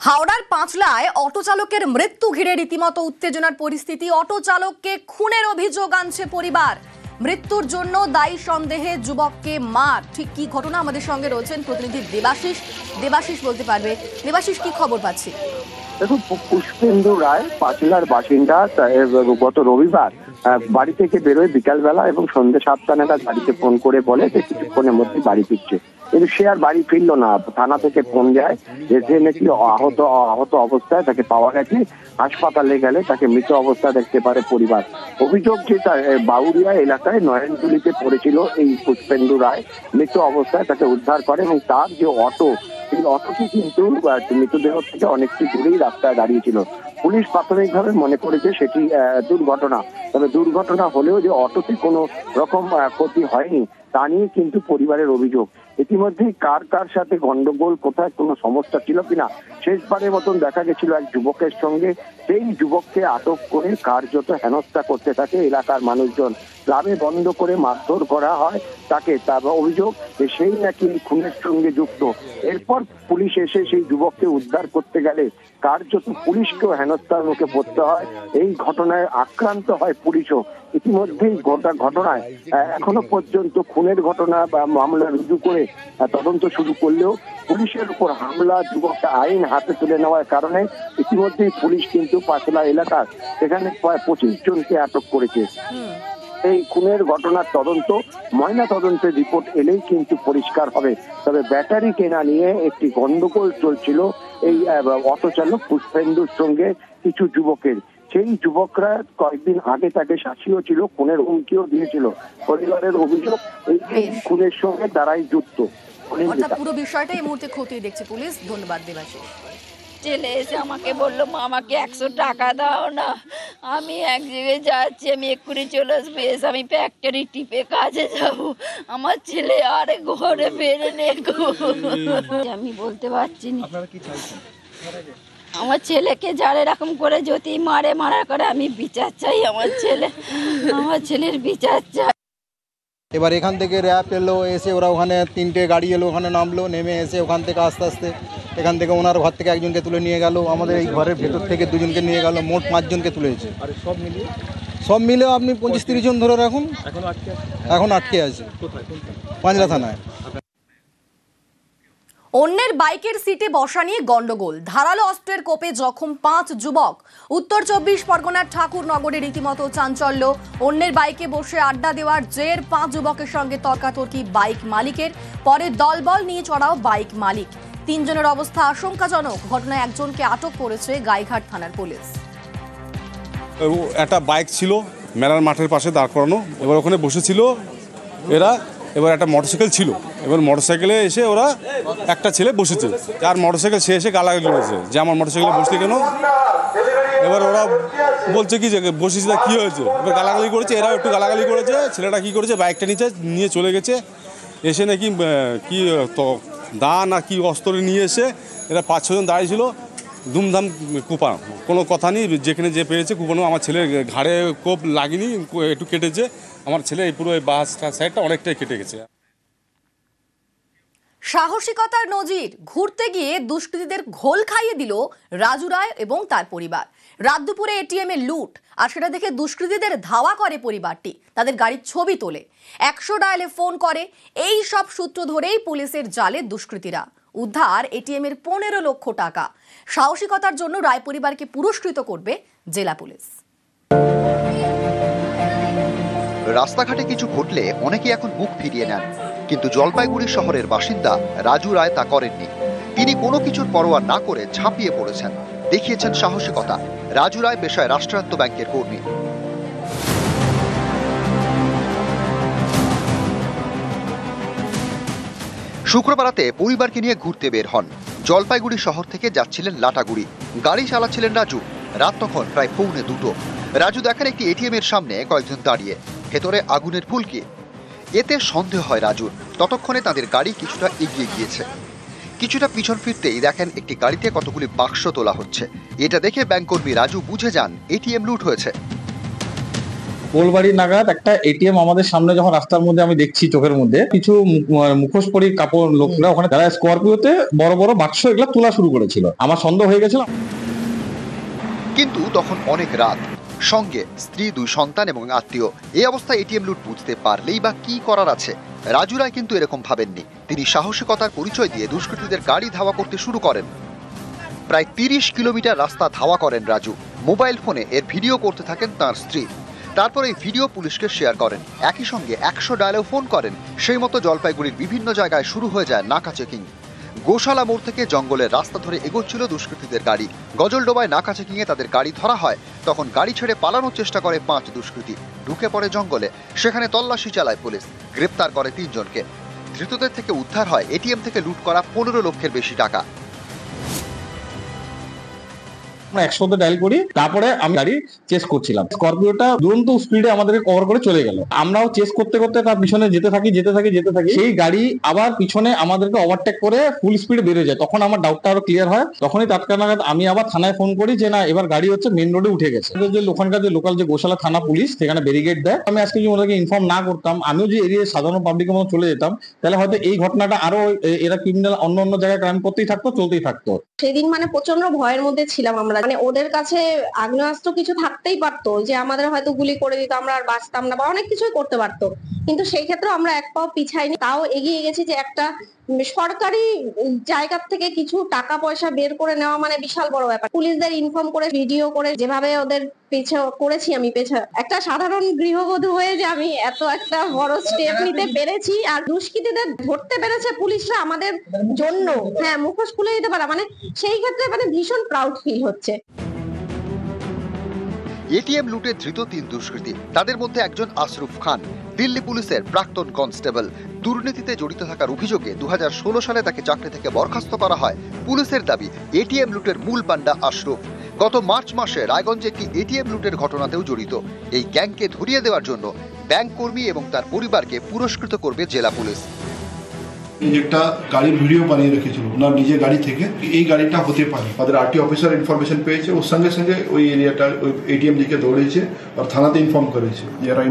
হাওড়ার পাঁচলায় অটো চালকের মৃত্যু ঘিরে রীতিমতো উত্তেজনার পরিস্থিতি। অটো চালককে খুনের অভিযোগ আনছে পরিবার। মৃত্যুর জন্য দায়ী সন্দেহে যুবককে মার। ঠিক কি ঘটনা, আমাদের সঙ্গে রয়েছেন প্রতিনিধি দেবাশিস বলতে পারবে। দেবাশিস, কি খবর পাচ্ছি? দেখুন, পুষ্পেন্দু রায় পাঁচলার বাসিন্দা। গত রবিবার বাড়ি থেকে বেরোয় বিকালবেলা এবং সন্ধ্যে 7টা নাগাদ বাড়িতে ফোন করে বলে যে কিছুক্ষণের মধ্যে বাড়ি ফিরছে, কিন্তু সে আর বাড়ি ফিরলো না। থানা থেকে ফোন যায় যে সে নাকি আহত অবস্থায় তাকে পাওয়া গেছে। হাসপাতালে গেলে তাকে মৃত অবস্থায় দেখতে পারে পরিবার। অভিযোগ যে তার বাউরিয়া এলাকায় নয়নতুলিতে পড়েছিল এই পুষ্পেন্দু রায়, মৃত অবস্থায় তাকে উদ্ধার করে এবং তার যে অটো, এই অটোটি কিন্তু মৃতদেহ থেকে অনেকটি দূরেই রাস্তায় দাঁড়িয়েছিল। পুলিশ প্রাথমিকভাবে মনে করেছে সেটি দুর্ঘটনা, তবে দুর্ঘটনা হলেও যে অটোতে কোনো রকম ক্ষতি হয়নি তা নিয়ে কিন্তু পরিবারের অভিযোগ। ইতিমধ্যেই কার কার সাথে গন্ডগোল, কোথায় কোনো সমস্যা ছিল কিনা শেষবারের মতন দেখা গেছিল এক যুবকের সঙ্গে। সেই যুবককে আটক করে কার্যত হেনস্থা করতে থাকে এলাকার মানুষজন। গ্রামে বন্ধ করে মারধর করা হয় তাকে। তার অভিযোগ যে সেই নাকি খুনের সঙ্গে যুক্ত। এরপর পুলিশ এসে সেই যুবককে উদ্ধার করতে গেলে কার্যত পুলিশকেও হেনস্থার মুখে পড়তে হয়। এই ঘটনায় আক্রান্ত হয় পুলিশও। ইতিমধ্যেই গোটা ঘটনায় এখনো পর্যন্ত খুনের ঘটনা বা মামলা রুজু করে তদন্ত শুরু করলেও পুলিশের উপর হামলা, যুবককে আইন হাতে তুলে নেওয়ার কারণে ইতিমধ্যেই পুলিশ কিন্তু পাঁচলা এলাকার সেখানে প্রায় 25 জনকে আটক করেছে। এই খুনের ঘটনার তদন্ত, ময়না তদন্তের রিপোর্ট এলেই কিন্তু পরিষ্কার হবে। তবে ব্যাটারি কেনা নিয়ে একটি গন্ডগোল চলছিল এই অটো চালক পুষ্পেন্দুর সঙ্গে কিছু যুবকের। সেই যুবকরা কয়েকদিন আগে তাকে শাসিয়েও ছিল, খুনের হুমকিও দিয়েছিল। পরিবারের অভিযোগ এই খুনের সঙ্গে তারাই যুক্ত। পুরো বিষয়টা এই মুহূর্তে খতিয়ে দেখছে পুলিশ। ধন্যবাদ দেবাশিস। ছেলে এসে আমাকে বললো, মা আমাকে 100 টাকা দাও না, আমি এক জায়গায় যাচ্ছি, আমি এক্ষুনি চলে আসবো, এসে আমি ফ্যাক্টরি টিপে কাজে যাব, আমার ছেলে আর ঘরে ফেরে নে। আমি বলতে পারছি না। আমার ছেলেকে যারা এরকম করে যদি মারার করে আমি বিচার চাই। আমার ছেলের বিচার চাই। এবার এখান থেকে র্যাপ এলো, এসে ওরা ওখানে 3টে গাড়ি এলো, ওখানে নামলো, নেমে এসে ওখান থেকে আস্তে আস্তে এখান থেকে ওনার ঘর থেকে একজনকে তুলে নিয়ে গেল, আমাদের এই ঘরের ভেতর থেকে 2জনকে নিয়ে গেল, মোট 5 জনকে তুলেছে। আর সব মিলে আপনি 25-30 জন ধরে রাখুন। এখন আটকে আছে পাঁচলা থানায়। অন্যের বাইকের সিটে বসা নিয়ে গন্ডগোল, ধারালো অস্ত্রের কোপে জখম 5 যুবক। উত্তর 24 পরগনার ঠাকুরনগরে রীতিমতো চাঞ্চল্য। অন্যের বাইকে বসে আড্ডা দেওয়ার জের 5 যুবকের সঙ্গে তর্কাতর্কি বাইক মালিকের। পরে দলবল নিয়ে চড়াও বাইক মালিক। 3 জনের অবস্থা আশঙ্কাজনক। ঘটনায় একজনকে আটক করেছে গাইঘাট থানার পুলিশ। একটা বাইক ছিল মেলার মাঠের পাশে দাঁড় করানো, এবার ওখানে বসেছিল এরা। এবার একটা মোটরসাইকেল ছিল, এবার মোটরসাইকেলে এসে ওরা একটা ছেলে বসেছে, আর মোটরসাইকেল সে এসে গালাগালি করেছে যে আমার মোটরসাইকেলে বসলি কেন। এবার ওরা বলছে কি যে বসেছি, কী হয়েছে, এবার গালাগালি করেছে, এরাও একটু গালাগালি করেছে। ছেলেটা কী করেছে, বাইকটা নিয়ে চলে গেছে। এসে নাকি কি দা না কি অস্ত্র নিয়ে এসে এরা 5-6 জন দাঁড়িয়েছিল, ধুমধাম কুপানো, কোনো কথা নেই, যেখানে যে পেরেছে কুপানো। আমার ছেলের ঘাড়ে কোপ লাগেনি, একটু কেটেছে। আমার ছেলে এই পুরো বাস সাইডটা অনেকটাই কেটে গেছে। সাহসিকতার নজির, ঘুরতে গিয়ে দুষ্কৃতীদের ঘোল খাইয়ে দিল রাজু রায় এবং তার পরিবার। রাত দুপুরে এটিএম এ লুট, আর সেটা দেখে দুষ্কৃতীদের ধাওয়া করে পরিবারটি। তাদের গাড়ির ছবি তোলে, 100 ডায়ালে ফোন করে। এই সব সূত্র ধরেই পুলিশের জালে দুষ্কৃতীরা। উদ্ধার এটিএম এর 15 লক্ষ টাকা। সাহসিকতার জন্য রায় পরিবারকে পুরস্কৃত করবে জেলা পুলিশ। রাস্তাঘাটে কিছু ঘটলে অনেকেই এখন মুখ ফিরিয়ে নেন, কিন্তু জলপাইগুড়ি শহরের বাসিন্দা রাজু রায় তা করেননি। তিনি কোনো কিছুর পরোয়া না করে ঝাঁপিয়ে পড়েছেন, দেখিয়েছেন সাহসিকতা। রাজু রায় পেশায় রাষ্ট্রায়ত্ত ব্যাংকের কর্মী। শুক্রবার রাতে পরিবারকে নিয়ে ঘুরতে বের হন। জলপাইগুড়ি শহর থেকে যাচ্ছিলেন লাটাগুড়ি। গাড়ি চালাচ্ছিলেন রাজু। রাত তখন প্রায় 1:45। রাজু দেখেন একটি এটিএম এর সামনে কয়েকজন দাঁড়িয়ে, ভেতরে আগুনের ফুলকি। এতে সন্দেহ হয় রাজুর। ততক্ষণে তাদের গাড়ি কিছুটা এগিয়ে গিয়েছে। কিছুটা পিছন ফিরতেই দেখেন একটি গাড়িতে কতগুলি বাক্স তোলা হচ্ছে। এটা দেখে ব্যাংক কর্মী রাজু বুঝে যান এটিএম লুট হয়েছে। কোলবাড়ি নাগাদ একটা এটিএম আমাদের সামনে যখন রাস্তার মধ্যে আমি দেখছি চোখের মধ্যে কিছু মুখোশ পরি কাপড় লোকরা ওখানে তারা স্করপিওতে বড় বড় বাক্স এগুলো তোলা শুরু করেছিল। আমার সন্দেহ হয়ে গেছিল। কিন্তু তখন অনেক রাত, সঙ্গে স্ত্রী, 2 সন্তান এবং আত্মীয়। এই অবস্থায় এটিএম লুট বুঝতে পারলেই বা কি করার আছে। রাজু রায় কিন্তু এরকম ভাবেননি। তিনি সাহসিকতার পরিচয় দিয়ে দুষ্কৃতীদের গাড়ি ধাওয়া করতে শুরু করেন। প্রায় 30 কিলোমিটার রাস্তা ধাওয়া করেন রাজু। মোবাইল ফোনে এর ভিডিও করতে থাকেন তার স্ত্রী। তারপর এই ভিডিও পুলিশকে শেয়ার করেন। একই সঙ্গে 100 ডায়ালেও ফোন করেন। সেই মতো জলপাইগুড়ির বিভিন্ন জায়গায় শুরু হয়ে যায় নাকা চেকিং। গোশালা মোড় থেকে জঙ্গলের রাস্তা ধরে এগোচ্ছিল দুষ্কৃতীদের গাড়ি। গজলডোবায় নাকা চেকিংয়ে তাদের গাড়ি ধরা হয়। তখন গাড়ি ছেড়ে পালানোর চেষ্টা করে 5 দুষ্কৃতী। ঢুকে পড়ে জঙ্গলে। সেখানে তল্লাশি চালায় পুলিশ। গ্রেপ্তার করে 3 জনকে। ধৃতদের থেকে উদ্ধার হয় এটিএম থেকে লুট করা 15 লক্ষের বেশি টাকা। 100 ডায়াল করি, তারপরে আমি গাড়ি চেস করছিলাম। স্করপিওটা দুরন্ত স্পিডে আমাদেরকে কভার করে চলে গেল। আমরাও চেস করতে করতে তার পিছনে যেতে থাকি। সেই গাড়ি আবার পিছনে আমাদেরকে ওভারটেক করে ফুল স্পিডে বেরিয়ে যায়। তখন আমার ডাউটটা আরো ক্লিয়ার হয়। তখনই তৎক্ষণাৎ নাগাদ আমি আবার থানায় ফোন করি যে না, এবার গাড়ি হচ্ছে মেন রোডে উঠে গেছে। যে ওখানকার যে লোকাল যে গোশালা থানা পুলিশ, সেখানে ব্যারিকেড দেয়। আমি আজকে যদি ওদেরকে ইনফর্ম না করতাম, আমিও যে এরিয়ায় সাধারণ পাবলিকের মতো চলে যেতাম, তাহলে হয়তো এই ঘটনাটা আরো এরা ক্রিমিনাল অন্য জায়গায় ক্রাইম করতেই থাকতো, চলতেই থাকতো। সেদিন প্রচন্ড ভয়ের মধ্যে ছিলাম আমরা। ওদের কাছে আগ্নেয়াস্ত্র কিছু থাকতেই পারতো, যে আমাদের হয়তো গুলি করে দিত, আমরা আর বাঁচতাম না, বা অনেক কিছুই করতে পারতো। কিন্তু সেই ক্ষেত্রে আমরা এক পাও পিছাইনি, তাও এগিয়ে গেছি। যে একটা সরকারি জায়গা থেকে কিছু টাকা পয়সা বের করে নেওয়া বিশাল বড় ব্যাপার। পুলিশদের ইনফর্ম করে, ভিডিও করে, যেভাবে ওদের পিছে করেছি আমি, একটা সাধারণ গৃহবধূ হয়ে যে আমি এত একটা বড় স্টেপ নিতে পেরেছি। আর দুষ্কৃতীদের ধরতে পেরেছে পুলিশরা আমাদের জন্য। হ্যাঁ, মুখোশ খুলে দিতে পারা সেই ক্ষেত্রে ভীষণ প্রাউড ফিল হচ্ছে। এটিএম লুটে ধৃত 3 দুষ্কৃতী। তাদের মধ্যে একজন আশরুফ খান, দিল্লি পুলিশের প্রাক্তন কনস্টেবল। দুর্নীতিতে জড়িত থাকার অভিযোগে 2016 সালে তাকে চাকরি থেকে বরখাস্ত করা হয়। পুলিশের দাবি, এটিএম লুটের মূল পান্ডা আশরুফ। গত মার্চ মাসে রায়গঞ্জে একটি এটিএম লুটের ঘটনাতেও জড়িত। এই গ্যাংকে ধরিয়ে দেওয়ার জন্য ব্যাংক কর্মী এবং তার পরিবারকে পুরস্কৃত করবে জেলা পুলিশ। একটা গাড়ির ভিডিও বানিয়ে রেখেছিল ওনার নিজের গাড়ি থেকে, এই গাড়িটা হতে পারে। আমাদের আরটি অফিসার ইনফরমেশন পেয়েছে, ওর সঙ্গে সঙ্গে ওই এরিয়াটা ওই এটিএম দিকে দৌড়েছে আর থানাতে ইনফর্ম করেছে। যারা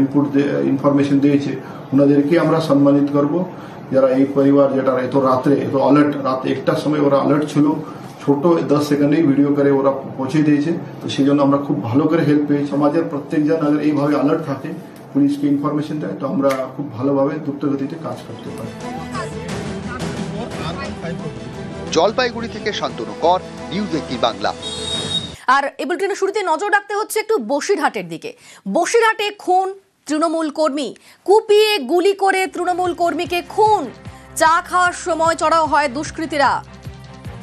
ইনফরমেশন দিয়েছে ওনাদেরকে আমরা সম্মানিত করব। যারা এই পরিবার যেটা এত রাত্রে এত অ্যালার্ট, রাত 1টার সময় ওরা অ্যালার্ট ছিল, ছোট 10 সেকেন্ডেই ভিডিও করে ওরা পৌঁছে দিয়েছে। তো সেই জন্য আমরা খুব ভালো করে হেল্প পেয়েছি। সমাজের প্রত্যেকজন আগে এইভাবে অ্যালার্ট থাকে, পুলিশকে ইনফরমেশন দেয়, তো আমরা খুব ভালোভাবে দ্রুতগতিতে কাজ করতে পারি। জলপাইগুড়ি থেকে শান্তনু কর, নিউজ 18 বাংলা। আর এই বুলেটিনের শুরুতে নজর রাখতে হচ্ছে একটু বসিরহাটের দিকে। বসিরহাটে খুন তৃণমূল কর্মী, কুপিয়ে গুলি করে তৃণমূল কর্মীকে খুন। চা খাওয়ার সময় চড়াও হয় দুষ্কৃতীরা।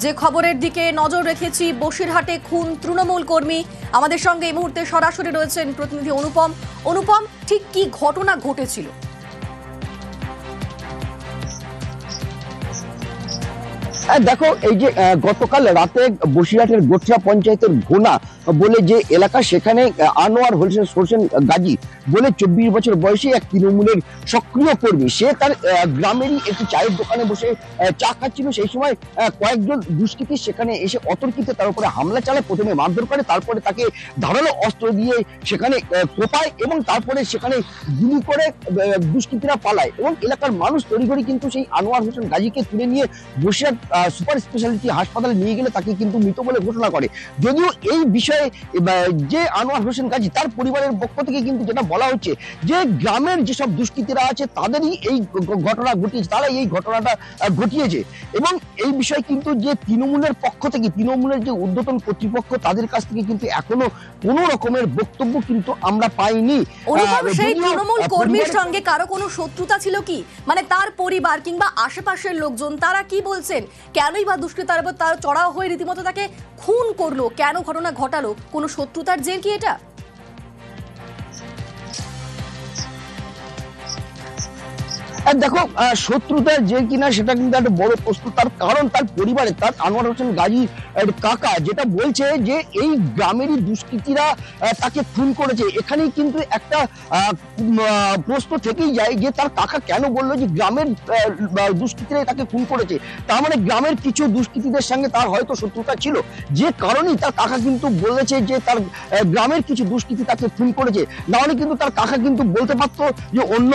যে খবরের দিকে নজর রেখেছি, বসিরহাটে খুন তৃণমূল কর্মী। আমাদের সঙ্গে এই মুহূর্তে সরাসরি রয়েছেন প্রতিনিধি অনুপম। অনুপম, ঠিক কি ঘটনা ঘটেছিল? দেখো, এই যে গতকাল রাতে বসিরহাটের গোটরা পঞ্চায়েতের ঘোনা বলে যে এলাকা, সেখানে আনোয়ার হোসেন গাজী বলে 24 বছর বয়সী এক তৃণমূলের সক্রিয় কর্মী, সে তার গ্রামেরই একটি চায়ের দোকানে বসে চা খাচ্ছিল। সেই সময় কয়েকজন দুষ্কৃতী সেখানে এসে অতর্কিতে তার উপরে হামলা চালায়। প্রথমে মারধর করে, তারপরে তাকে ধারালো অস্ত্র দিয়ে সেখানে কোপায় এবং তারপরে সেখানে গুলি করে দুষ্কৃতীরা পালায়। এবং এলাকার মানুষ তড়িঘড়ি কিন্তু সেই আনোয়ার হোসেন গাজীকে তুলে নিয়ে বসিরহাট সুপার স্পেশালিটি হাসপাতালে নিয়ে গেলে তাকে কিন্তু মৃত বলে ঘোষণা করে। যদিও এই বিষয়ে যে আনোয়ার হোসেন গাজী, তার পরিবারের পক্ষ থেকে কিন্তু যেটা বলা হচ্ছে যে গ্রামের যেসব দুষ্কৃতীরা আছে তাদেরই এই ঘটনা ঘটিয়েছে, তারা এই ঘটনাটা ঘটিয়েছে। এবং এই বিষয়ে কিন্তু যে তৃণমূলের পক্ষ থেকে, তৃণমূলের যে ঊর্ধ্বতন কর্তৃপক্ষ, তাদের কাছ থেকে কিন্তু এখনো কোনো রকমের বক্তব্য কিন্তু আমরা পাইনি। সেই তৃণমূল কর্মীর সঙ্গে কারো কোনো শত্রুতা ছিল কি? তার পরিবার কিংবা আশেপাশের লোকজন তারা কি বলছেন? কেনই বা দুষ্কৃতার উপর তার চড়াও হয়ে রীতিমতো তাকে খুন করলো? কেন ঘটনা ঘটালো? কোনো শত্রুতার জের কি এটা? দেখো শত্রুতার যে কিনা সেটা কিন্তু একটা বড় প্রশ্ন। তার কারণ তার পরিবারে তার আনোয়ার হোসেন গাজীর কাকা যেটা বলছে যে এই গ্রামেরই দুষ্কৃতীরা তাকে খুন করেছে। এখানেই কিন্তু একটা প্রশ্ন থেকেই যায় যে তার কাকা কেন বললো যে গ্রামের দুষ্কৃতীরাই তাকে খুন করেছে। তার মানে গ্রামের কিছু দুষ্কৃতীদের সঙ্গে তার হয়তো শত্রুতা ছিল, যে কারণেই তার কাকা কিন্তু বলেছে যে তার গ্রামের কিছু দুষ্কৃতী তাকে খুন করেছে। না হলে কিন্তু তার কাকা কিন্তু বলতে পারতো যে অন্য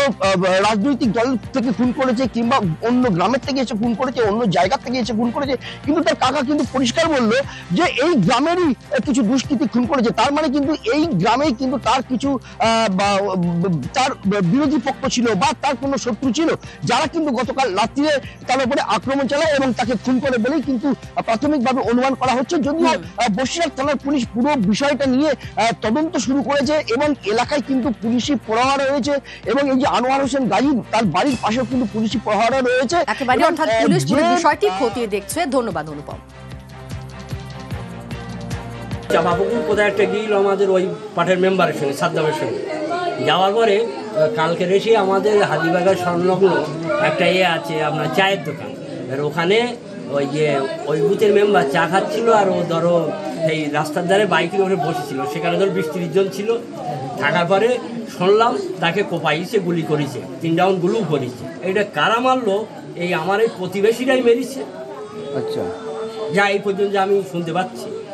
রাজনৈতিক দল থেকে খুন করেছে, কিংবা অন্য গ্রামের থেকে এসে খুন করেছে, অন্য জায়গা থেকে এসে খুন করেছে। কিন্তু তার কাকা কিন্তু পরিষ্কার বললো যে এই গ্রামেরই কিছু দুষ্কৃতী খুন করেছে। তার মানে কিন্তু এই গ্রামেই কিন্তু তার কিছু তার বিরোধী পক্ষ ছিল বা তার কোনো শত্রু ছিল, যারা কিন্তু গতকাল রাত্রিরে তার উপরে আক্রমণ চালায় এবং তাকে খুন করে বলেই কিন্তু প্রাথমিকভাবে অনুমান করা হচ্ছে। যদিও বসিরহাট থানার পুলিশ পুরো বিষয়টা নিয়ে তদন্ত শুরু করেছে এবং এলাকায় কিন্তু পুলিশি প্রহরা রয়েছে, এবং এই যে আনোয়ার হোসেন গাজী তার বাড়ির পাশেও কিন্তু পুলিশি প্রহরা রয়েছে। একেবারে, অর্থাৎ পুলিশ পুরো বিষয়টি খতিয়ে দেখছে। ধন্যবাদ অনুপম। চাপাপুকুর কোথায় একটা গিল আমাদের ওই পাঠের মেম্বারের সঙ্গে, সাদ্দামের সঙ্গে যাওয়ার পরে কালকে এসে আমাদের হাজিবাগার সংলগ্ন একটা আছে আপনার চায়ের দোকান, আর ওখানে ওই বুথের মেম্বার চা খাচ্ছিল, আর ও ধরো এই রাস্তার ধারে বাইকের ওপরে বসেছিল। সেখানে ধরো 20-30 জন ছিল। থাকার পরে শুনলাম তাকে কোপাইছে, গুলি করেছে, 3 রাউন্ড গুলিও করেছে। এটা কারা মারলো? এই আমার এই প্রতিবেশীরাই মেরেছে। আচ্ছা, যা এই পর্যন্ত আমি শুনতে পাচ্ছি।